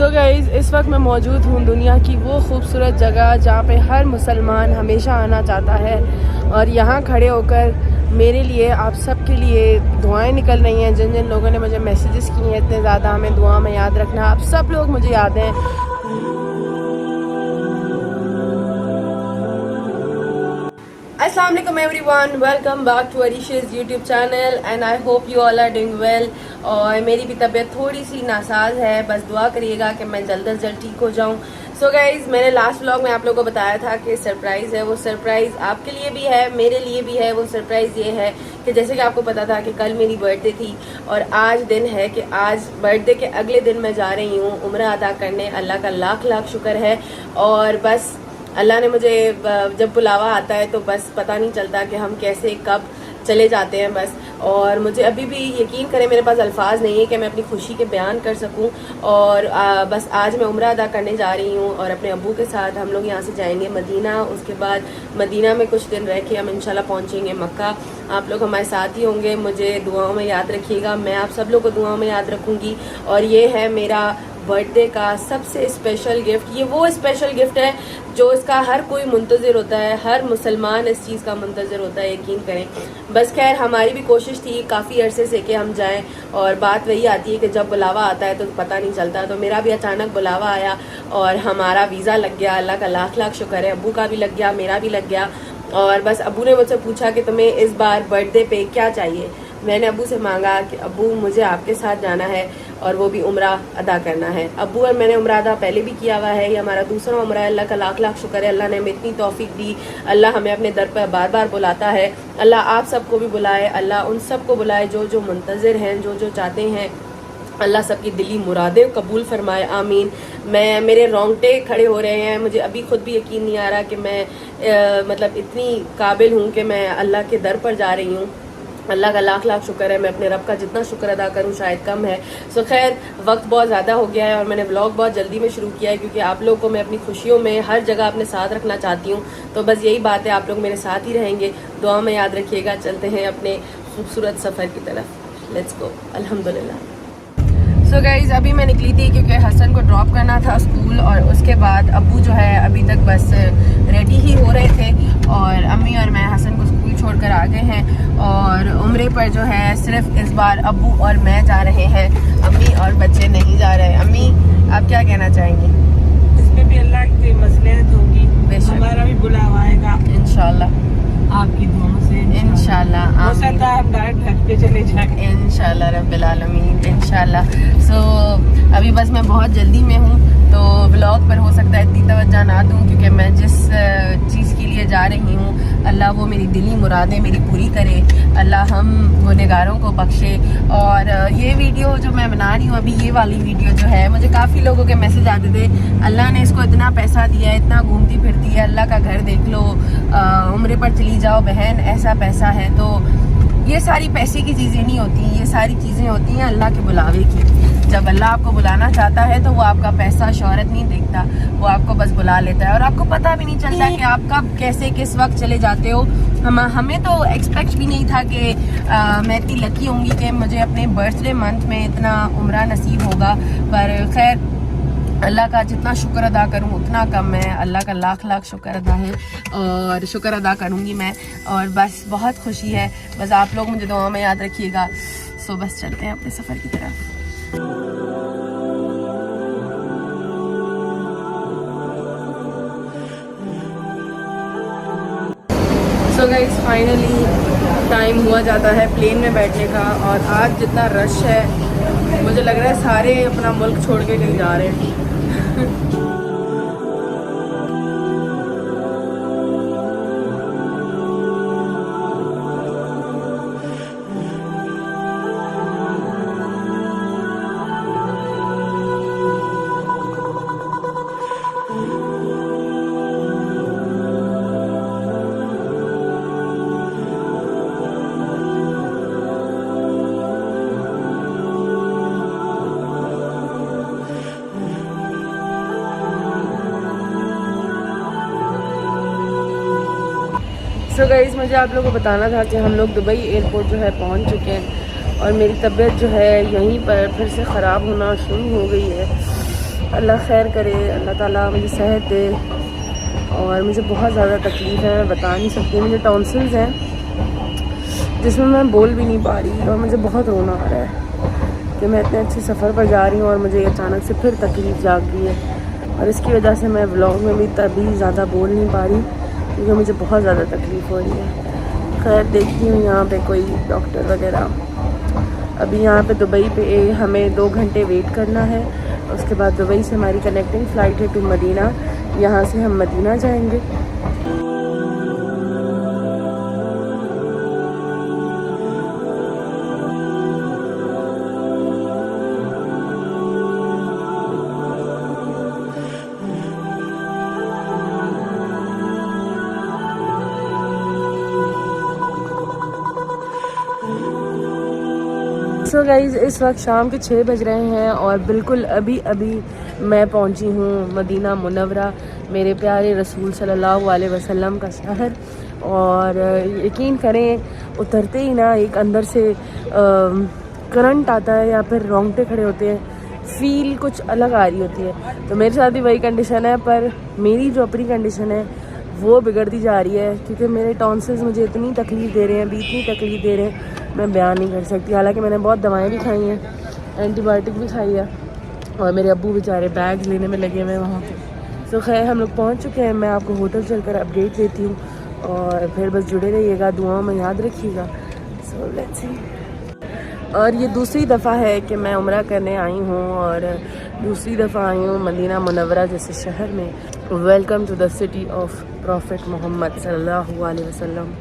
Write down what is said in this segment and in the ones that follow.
So guys, इस वक्त मैं मौजूद हूँ दुनिया की वो खूबसूरत जगह जहाँ पे हर मुसलमान हमेशा आना चाहता है। और यहाँ खड़े होकर मेरे लिए, आप सब के लिए दुआएं निकल रही हैं। जिन जिन लोगों ने मुझे मैसेजेस किए हैं इतने ज़्यादा, हमें दुआ में याद रखना। आप सब लोग मुझे याद हैं। Assalamualaikum everyone, welcome back to Arisha's YouTube channel and I hope you all are doing well। और मेरी भी तबीयत थोड़ी सी नासाज है, बस दुआ करिएगा कि मैं जल्द से जल्द ठीक हो जाऊँ। सो गाइज़, मैंने लास्ट व्लॉग में आप लोगों को बताया था कि सरप्राइज़ है। वो सरप्राइज़ आपके लिए भी है, मेरे लिए भी है। वो सरप्राइज़ ये है कि जैसे कि आपको पता था कि कल मेरी बर्थडे थी और आज दिन है कि आज बर्थडे के अगले दिन मैं जा रही हूँ उम्रा अदा करने। अल्लाह का लाख लाख शुक्र है। और बस अल्लाह ने मुझे, जब बुलावा आता है तो बस पता नहीं चलता कि हम कैसे कब चले जाते हैं बस। और मुझे अभी भी यकीन करें मेरे पास अल्फाज नहीं है कि मैं अपनी खुशी के बयान कर सकूं। और बस आज मैं उम्रा अदा करने जा रही हूं और अपने अब्बू के साथ हम लोग यहां से जाएंगे मदीना। उसके बाद मदीना में कुछ दिन रह के हम इंशाल्लाह पहुंचेंगे मक्का। आप लोग हमारे साथ ही होंगे, मुझे दुआओं में याद रखिएगा। मैं आप सब लोग को दुआओं में याद रखूँगी। और ये है मेरा बर्थडे का सबसे स्पेशल गिफ्ट। ये वो स्पेशल गिफ्ट है जो इसका हर कोई मुंतज़िर होता है, हर मुसलमान इस चीज़ का मुंतज़िर होता है, यकीन करें। बस खैर हमारी भी कोशिश थी काफ़ी अरसे से कि हम जाएं। और बात वही आती है कि जब बुलावा आता है तो पता नहीं चलता। तो मेरा भी अचानक बुलावा आया और हमारा वीज़ा लग गया। अल्लाह का लाख लाख शुक्र है। अब्बू का भी लग गया, मेरा भी लग गया। और बस अब्बू ने मुझसे पूछा कि तुम्हें इस बार बर्थडे पे क्या चाहिए। मैंने अब्बू से मांगा कि अब्बू मुझे आपके साथ जाना है और वो भी उम्रा अदा करना है। अब्बू और मैंने उम्रा अदा पहले भी किया हुआ है, ये हमारा दूसरा उम्रा है। अल्लाह का लाख लाख शुक्र है, अल्लाह ने हमें इतनी तौफीक दी। अल्लाह हमें अपने दर पर बार बार बुलाता है। अल्लाह आप सबको भी बुलाए, अल्लाह उन सबको बुलाए जो जो मुंतज़िर हैं, जो जो चाहते हैं। अल्लाह सबकी दिली मुरादें कबूल फरमाए, आमीन। मेरे रोंगटे खड़े हो रहे हैं। मुझे अभी खुद भी यकीन नहीं आ रहा कि मैं मतलब इतनी काबिल हूँ कि मैं अल्लाह के दर पर जा रही हूँ। अल्लाह का लाख लाख शुक्र है। मैं अपने रब का जितना शुक्र अदा करूं शायद कम है। सो खैर वक्त बहुत ज़्यादा हो गया है और मैंने व्लॉग बहुत जल्दी में शुरू किया है क्योंकि आप लोगों को मैं अपनी खुशियों में हर जगह अपने साथ रखना चाहती हूं। तो बस यही बात है, आप लोग मेरे साथ ही रहेंगे, दुआ में याद रखिएगा। चलते हैं अपने खूबसूरत सफ़र की तरफ। Let's go. अल्हम्दुलिल्लाह। सो गाइज़, अभी मैं निकली थी क्योंकि हसन को ड्रॉप करना था स्कूल। और उसके बाद अब्बू जो है अभी तक बस रेडी ही हो रहे थे और अम्मी और मैं हसन को स्कूल छोड़कर आ गए हैं। और उम्रे पर जो है सिर्फ इस बार अब्बू और मैं जा रहे हैं, अम्मी और बच्चे नहीं जा रहे हैं। अम्मी, आप क्या कहना चाहेंगी? इसमें भी अल्लाह की मसलहत होगी, हमारा भी बुलावा आएगा इंशाल्लाह, आपकी दुआओं से इंशाल्लाह। हो सकता है हम डायरेक्ट घर पे चले जाएं इंशाल्लाह रब्बिल आलमीन, इंशाल्लाह। सो अभी बस मैं बहुत जल्दी में हूँ तो व्लॉग पर हो सकता है इतनी तवज्जो ना दूँ क्योंकि मैं जिस चीज़ के लिए जा रही हूँ अल्लाह वो मेरी दिली मुरादें मेरी पूरी करे। अल्लाह हम गुनहगारों को बख्शे। और ये वीडियो जो मैं बना रही हूँ अभी, ये वाली वीडियो जो है, मुझे काफ़ी लोगों के मैसेज आते थे, अल्लाह ने इसको इतना पैसा दिया है, इतना घूमती फिरती है, अल्लाह का घर देख लो, उम्रे पर चली जाओ बहन, ऐसा पैसा है। तो ये सारी पैसे की चीज़ें नहीं होती, ये सारी चीज़ें होती हैं अल्लाह के बुलावे की। जब अल्लाह आपको बुलाना चाहता है तो वो आपका पैसा शोहरत नहीं देखता, वो आपको बस बुला लेता है। और आपको पता भी नहीं चलता कि आप कब कैसे किस वक्त चले जाते हो। हमें तो एक्सपेक्ट भी नहीं था कि मैं इतनी लकी होंगी कि मुझे अपने बर्थडे मंथ में इतना उम्रा नसीब होगा। पर खैर अल्लाह का जितना शुक्र अदा करूँ उतना कम है। अल्लाह का लाख लाख शुक्र अदा है और शुक्र अदा करूँगी मैं। और बस बहुत खुशी है, बस आप लोग मुझे दुआ में याद रखिएगा। सो बस चलते हैं अपने सफ़र की तरफ। सो गाइस, फाइनली टाइम हुआ जाता है प्लेन में बैठने का। और आज जितना रश है मुझे लग रहा है सारे अपना मुल्क छोड़ के कहीं जा रहे हैं। सो गाइस, मुझे आप लोगों को बताना था कि हम लोग दुबई एयरपोर्ट जो है पहुंच चुके हैं और मेरी तबीयत जो है यहीं पर फिर से ख़राब होना शुरू हो गई है। अल्लाह खैर करे, अल्लाह ताला मुझे सेहत दे। और मुझे बहुत ज़्यादा तकलीफ़ है, मैं बता नहीं सकती। मुझे टॉन्सिल्स हैं जिसमें मैं बोल भी नहीं पा रही और मुझे बहुत रोना आ रहा है कि मैं इतने अच्छे सफ़र पर जा रही हूँ और मुझे अचानक से फिर तकलीफ़ जाग गई है। और इसकी वजह से मैं व्लॉग में भी तभी ज़्यादा बोल नहीं पा रही क्योंकि मुझे बहुत ज़्यादा तकलीफ़ हो रही है। खैर देखती हूँ यहाँ पे कोई डॉक्टर वगैरह। अभी यहाँ पे दुबई पे हमें 2 घंटे वेट करना है। उसके बाद दुबई से हमारी कनेक्टिंग फ़्लाइट है टू मदीना। यहाँ से हम मदीना जाएंगे। सो गाइज़ इस वक्त शाम के 6 बज रहे हैं और बिल्कुल अभी मैं पहुंची हूँ मदीना मुनव्वरा, मेरे प्यारे रसूल सल्लल्लाहु अलैहि वसल्लम का शहर। और यकीन करें उतरते ही ना एक अंदर से करंट आता है या फिर रोंगटे खड़े होते हैं, फील कुछ अलग आ रही होती है। तो मेरे साथ भी वही कंडीशन है, पर मेरी जो अपनी कंडीशन है वो बिगड़ती जा रही है क्योंकि मेरे टॉन्सिल्स मुझे इतनी तकलीफ़ दे रहे हैं, इतनी तकलीफ़ दे रहे हैं, मैं बयान नहीं कर सकती। हालांकि मैंने बहुत दवाएं भी खाई हैं, एंटीबायोटिक भी खाई है और मेरे अब्बू बेचारे बैग्स लेने में लगे हुए हैं वहाँ पे। तो खैर हम लोग पहुँच चुके हैं। मैं आपको होटल चलकर अपडेट देती हूँ और फिर बस जुड़े रहिएगा, दुआओं में याद रखिएगा। So let's see. और ये दूसरी दफ़ा है कि मैं उम्रा करने आई हूँ और दूसरी दफ़ा आई हूँ मदीना मुनव्वरा जैसे शहर में। Welcome to the city of prophet Muhammad सल्लल्लाहु अलैहि वसल्लम।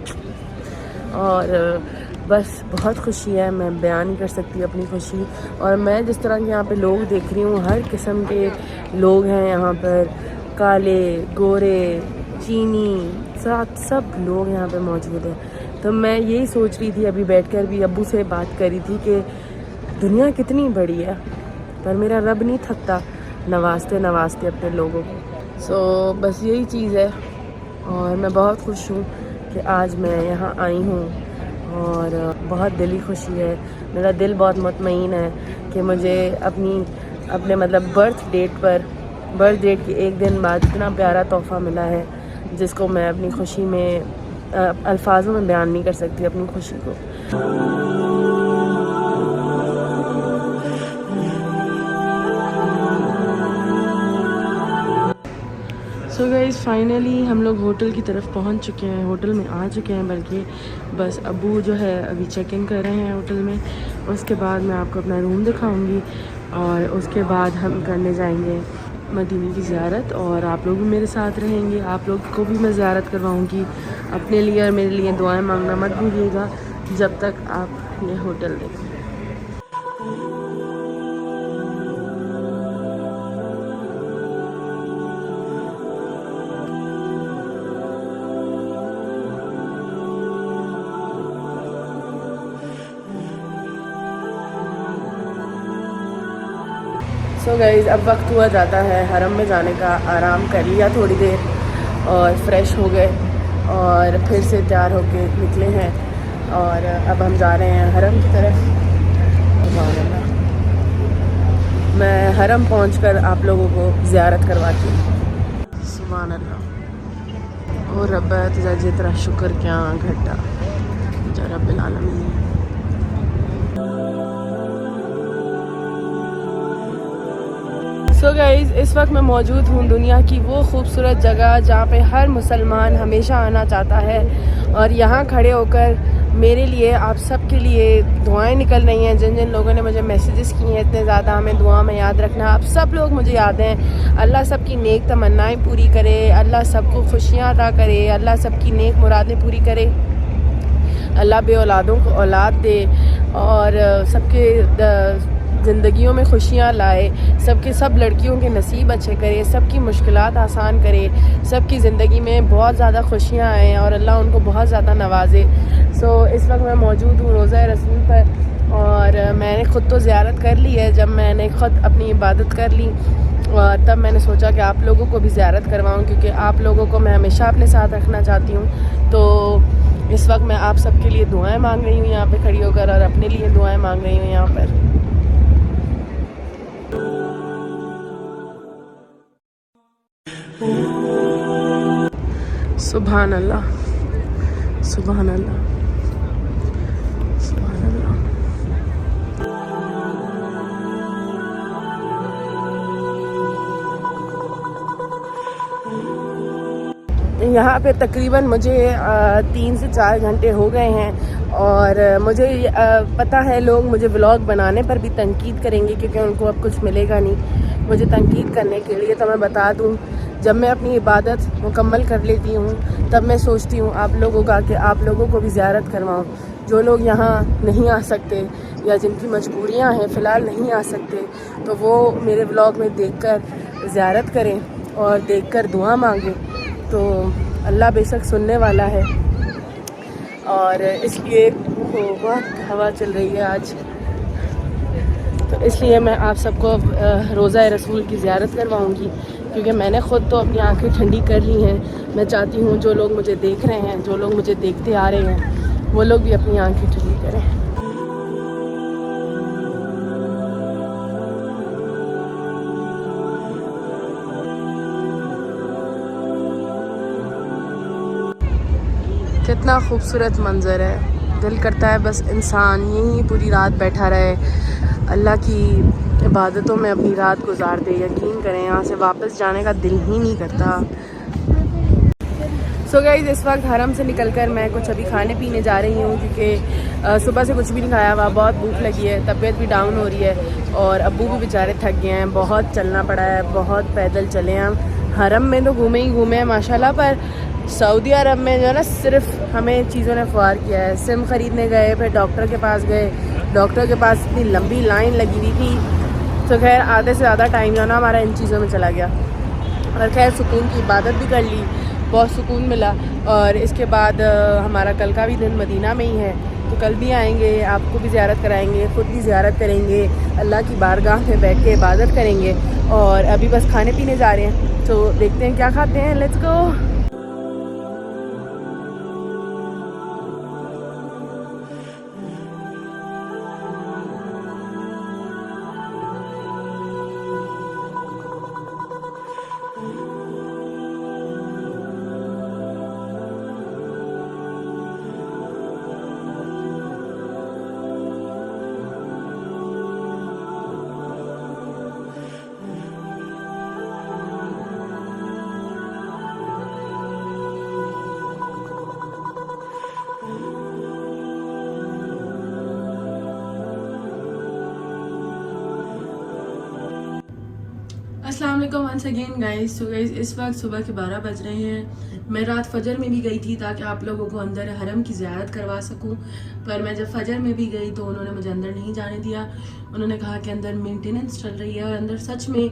और बस बहुत खुशी है, मैं बयान नहीं कर सकती अपनी खुशी। और मैं जिस तरह के यहाँ पे लोग देख रही हूँ, हर किस्म के लोग हैं यहाँ पर, काले गोरे चीनी सब लोग यहाँ पे मौजूद हैं। तो मैं यही सोच रही थी, अभी बैठकर भी अब्बू से बात करी थी कि दुनिया कितनी बड़ी है, पर मेरा रब नहीं थकता नवाजते अपने लोगों को। सो बस यही चीज़ है और मैं बहुत खुश हूँ कि आज मैं यहाँ आई हूँ और बहुत दिली खुशी है। मेरा दिल बहुत मुतमईन है कि मुझे अपने मतलब बर्थ डेट के एक दिन बाद इतना प्यारा तोहफ़ा मिला है जिसको मैं अपनी खुशी में अल्फाजों में बयान नहीं कर सकती अपनी खुशी को। सो गाइज़ फाइनली हम लोग होटल की तरफ पहुंच चुके हैं, होटल में आ चुके हैं। बल्कि बस अब्बू जो है अभी चेक इन कर रहे हैं होटल में। उसके बाद मैं आपको अपना रूम दिखाऊंगी और उसके बाद हम करने जाएंगे मदीने की ज़ियारत। और आप लोग भी मेरे साथ रहेंगे, आप लोग को भी मैं ज़ियारत करवाऊँगी। अपने लिए और मेरे लिए दुआएं मांगना मत भूलिएगा जब तक आप ये होटल देखें। सो गाइज़ अब वक्त हुआ जाता है हरम में जाने का। आराम कर लिया थोड़ी देर और फ्रेश हो गए और फिर से तैयार होके निकले हैं और अब हम जा रहे हैं हरम की तरफ। सुभान अल्लाह, मैं हरम पहुंचकर आप लोगों को ज़ियारत करवाती हूँ। सुभान अल्लाह। और रब्बा तुझा जितना शुक्र क्या घटा तुझा रब्बिल आलमीन। सो गाइज़ इस वक्त मैं मौजूद हूँ दुनिया की वो खूबसूरत जगह जहाँ पे हर मुसलमान हमेशा आना चाहता है। और यहाँ खड़े होकर मेरे लिए आप सब के लिए दुआएं निकल रही हैं। जिन जिन लोगों ने मुझे मैसेजेस किए हैं इतने ज़्यादा, हमें दुआ में याद रखना। आप सब लोग मुझे याद हैं। अल्लाह सबकी नेक तमन्नाएं पूरी करे, अल्लाह सबको खुशियाँ अता करे, अल्लाह सबकी नेक मुरादें पूरी करे, अल्लाह बे औलादों को औलाद दे और सबके ज़िंदगियों में खुशियाँ लाए, सब लड़कियों के नसीब अच्छे करे, सबकी मुश्किलात आसान करे, सबकी ज़िंदगी में बहुत ज़्यादा खुशियाँ आएँ और अल्लाह उनको बहुत ज़्यादा नवाजे। सो इस वक्त मैं मौजूद हूँ रोज़ा रसूल पर और मैंने ख़ुद तो ज़ियारत कर ली है। जब मैंने ख़ुद अपनी इबादत कर ली और तब मैंने सोचा कि आप लोगों को भी ज़ियारत करवाऊँ क्योंकि आप लोगों को मैं हमेशा अपने साथ रखना चाहती हूँ। तो इस वक्त मैं आप सबके लिए दुआएँ मांग रही हूँ यहाँ पर खड़ी होकर और अपने लिए दुआएँ मांग रही हूँ यहाँ पर। सुभान अल्लाह, सुभान अल्लाह, सुभान अल्लाह। यहाँ पे तकरीबन मुझे 3 से 4 घंटे हो गए हैं और मुझे पता है लोग मुझे व्लॉग बनाने पर भी तनकीद करेंगे क्योंकि उनको अब कुछ मिलेगा नहीं मुझे तनकीद करने के लिए। तो मैं बता दूँ, जब मैं अपनी इबादत मुकम्मल कर लेती हूँ तब मैं सोचती हूँ आप लोगों का कि आप लोगों को भी ज़ियारत करवाऊँ। जो लोग यहाँ नहीं आ सकते या जिनकी मजबूरियाँ हैं फ़िलहाल नहीं आ सकते तो वो मेरे व्लॉग में देखकर ज़ियारत करें और देखकर दुआ मांगें। तो अल्लाह बेशक सुनने वाला है और इसलिए बहुत हवा चल रही है आज, तो इसलिए मैं आप सबको रोज़ा रसूल की ज़ियारत करवाऊँगी क्योंकि मैंने ख़ुद तो अपनी आंखें ठंडी कर ली हैं। मैं चाहती हूँ जो लोग मुझे देख रहे हैं, जो लोग मुझे देखते आ रहे हैं, वो लोग भी अपनी आंखें ठंडी करें। कितना खूबसूरत मंज़र है, दिल करता है बस इंसान यहीं पूरी रात बैठा रहे, अल्लाह की इबादतों में अपनी रात गुजार दे। यकीन करें यहाँ से वापस जाने का दिल ही नहीं करता। सो गाइस, इस वक्त हरम से निकलकर मैं कुछ अभी खाने पीने जा रही हूँ क्योंकि सुबह से कुछ भी नहीं खाया हुआ, बहुत भूख लगी है, तबीयत भी डाउन हो रही है और अब्बू भी बेचारे थक गए हैं, बहुत चलना पड़ा है, बहुत पैदल चले हैं हम। हरम में तो घूमे ही घूमे हैं माशाल्लाह, पर सऊदी अरब में जो है ना सिर्फ हमें चीज़ों ने ख्वार किया है। सिम ख़रीदने गए, फिर डॉक्टर के पास गए, डॉक्टर के पास इतनी लंबी लाइन लगी हुई थी तो खैर आधे से ज़्यादा टाइम जो ना हमारा इन चीज़ों में चला गया। और खैर सुकून की इबादत भी कर ली, बहुत सुकून मिला। और इसके बाद हमारा कल का भी दिन मदीना में ही है तो कल भी आएंगे, आपको भी ज़ियारत कराएंगे, ख़ुद भी ज़ियारत करेंगे, अल्लाह की बारगाह में बैठ के इबादत करेंगे। और अभी बस खाने पीने जा रहे हैं तो देखते हैं क्या खाते हैं। Let's go. अस्सलाम वालेकुम once again guys. So guys, इस वक्त सुबह के 12 बज रहे हैं। मैं रात फजर में भी गई थी ताकि आप लोगों को अंदर हरम की ज़ियारत करवा सकूं, पर मैं जब फजर में भी गई तो उन्होंने मुझे अंदर नहीं जाने दिया। उन्होंने कहा कि अंदर मेंटेनेंस चल रही है और अंदर सच में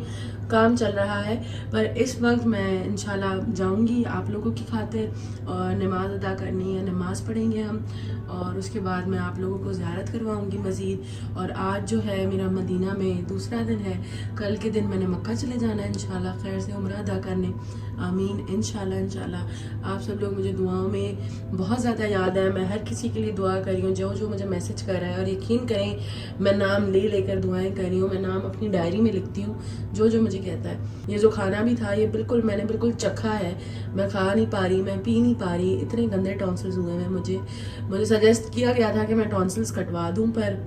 काम चल रहा है। पर इस वक्त मैं इंशाल्लाह जाऊंगी आप लोगों की खातिर और नमाज अदा करनी है, नमाज पढ़ेंगे हम और उसके बाद मैं आप लोगों को ज़ियारत करवाऊंगी मज़ीद। और आज जो है मेरा मदीना में दूसरा दिन है, कल के दिन मैंने मक्का चले जाना है इंशाल्लाह खैर से उम्रा अदा करने। आमीन इंशाल्लाह इंशाल्लाह। आप सब लोग मुझे दुआओं में बहुत ज़्यादा याद है, मैं हर किसी के लिए दुआ कर रही हूँ जो जो मुझे मैसेज कर रहा है। और यकीन करें मैं नाम ले लेकर दुआएं कर रही हूँ, मैं नाम अपनी डायरी में लिखती हूँ जो जो मुझे कहता है। ये जो खाना भी था ये बिल्कुल मैंने बिल्कुल चखा है, मैं खा नहीं पा रही, मैं पी नहीं पा रही, इतने गंदे टॉन्सिल्स हुए हैं। मुझे सजेस्ट किया गया था कि मैं टॉन्सिल्स कटवा दूँ, पर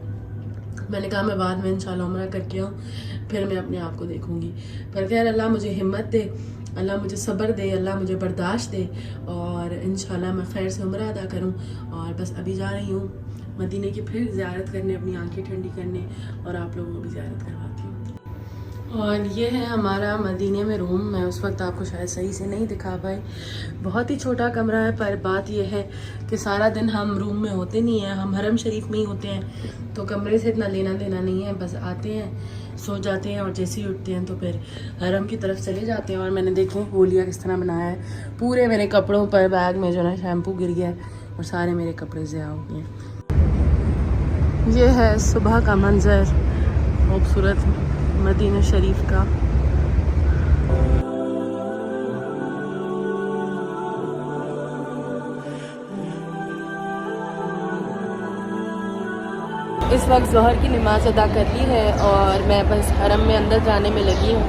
मैंने कहा मैं बाद में इंशाल्लाह उम्रा करके आऊँ, फिर मैं अपने आप को देखूँगी। पर खैर अल्लाह मुझे हिम्मत दे, अल्लाह मुझे सब्र दे, अल्लाह मुझे बर्दाश्त दे और इंशाल्लाह मैं खैर से उम्रा अदा करूँ। और बस अभी जा रही हूँ मदीने की फिर ज़ियारत करने, अपनी आंखें ठंडी करने और आप लोगों को भी ज़ियारत करवाती हूँ। और ये है हमारा मदीने में रूम। मैं उस वक्त आपको शायद सही से नहीं दिखा पाई, बहुत ही छोटा कमरा है, पर बात यह है कि सारा दिन हम रूम में होते नहीं हैं, हम हरम शरीफ में ही होते हैं तो कमरे से इतना लेना देना नहीं है। बस आते हैं, सो जाते हैं और जैसे ही उठते हैं तो फिर हरम की तरफ चले जाते हैं। और मैंने देखें गोलियाँ किस तरह बनाया है, पूरे मेरे कपड़ों पर बैग में जो है शैम्पू गिर गया है और सारे मेरे कपड़े ज़िया हो गए हैं। ये है सुबह का मंजर खूबसूरत मदीना शरीफ का। इस वक्त ज़ोहर की नमाज़ अदा कर ली है और मैं बस हरम में अंदर जाने में लगी हूँ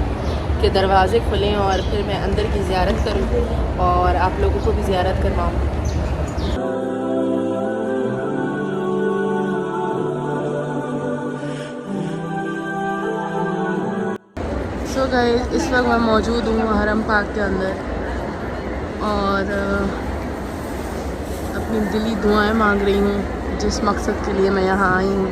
के दरवाज़े खुलें और फिर मैं अंदर की ज़ियारत करूँ और आप लोगों को भी ज़ियारत करवाऊँ। सो गाइस, इस वक्त मैं मौजूद हूँ हरम पाक के अंदर और अपनी दिली दुआएं मांग रही हूँ जिस मकसद के लिए मैं यहाँ आई हूँ।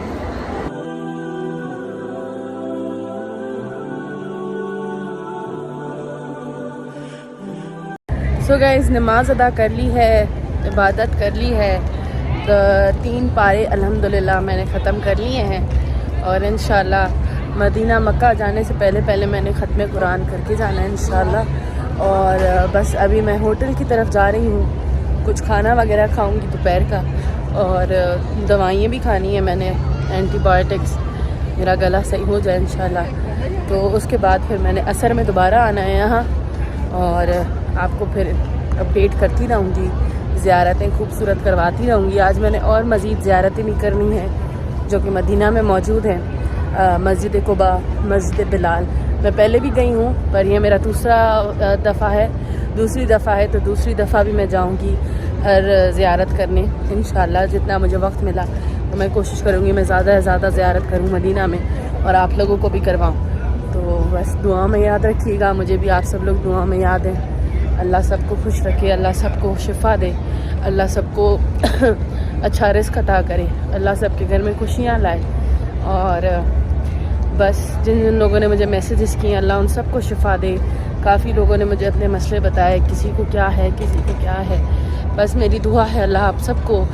सो गाइस, नमाज अदा कर ली है, इबादत कर ली है, तो 3 पारे अल्हम्दुलिल्लाह मैंने ख़त्म कर लिए हैं और इंशाल्लाह मदीना मक्का जाने से पहले मैंने ख़त्म कुरान करके जाना है इंशाल्लाह। और बस अभी मैं होटल की तरफ जा रही हूँ, कुछ खाना वगैरह खाऊंगी दोपहर का और दवाइयाँ भी खानी है मैंने, एंटीबायोटिक्स, मेरा गला सही हो जाए इंशाल्लाह। तो उसके बाद फिर मैंने असर में दोबारा आना है यहाँ और आपको फिर अपडेट करती रहूँगी, ज़ियारतें खूबसूरत करवाती रहूँगी। आज मैंने और मज़ीद ज़ियारतें भी करनी हैं जो कि मदीना में मौजूद हैं। मस्जिद कुबा, मस्जिद बिलाल मैं पहले भी गई हूँ पर यह मेरा दूसरी दफ़ा है, तो दूसरी दफ़ा भी मैं जाऊँगी हर ज़ियारत करने इंशाल्लाह। जितना मुझे वक्त मिला तो मैं कोशिश करूँगी मैं ज़्यादा से ज़्यादा ज़ियारत करूँ मदीना में और आप लोगों को भी करवाऊँ। तो बस दुआ में याद रखिएगा, मुझे भी आप सब लोग दुआ में याद हैं। अल्लाह सबको खुश रखे, अल्लाह सबको शिफा दे, अल्लाह सबको अच्छा रिज़्क़ अता करे, अल्लाह सबके घर में खुशियाँ लाए। और बस जिन जिन लोगों ने मुझे मैसेजेस किए अल्लाह उन सबको शिफा दे। काफ़ी लोगों ने मुझे अपने मसले बताए, किसी को क्या है किसी को क्या है। बस मेरी दुआ है अल्लाह आप सबको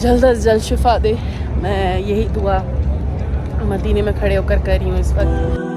जल्द अज जल्द शिफा दे। मैं यही दुआ मदीने में खड़े होकर कर रही हूँ इस वक्त।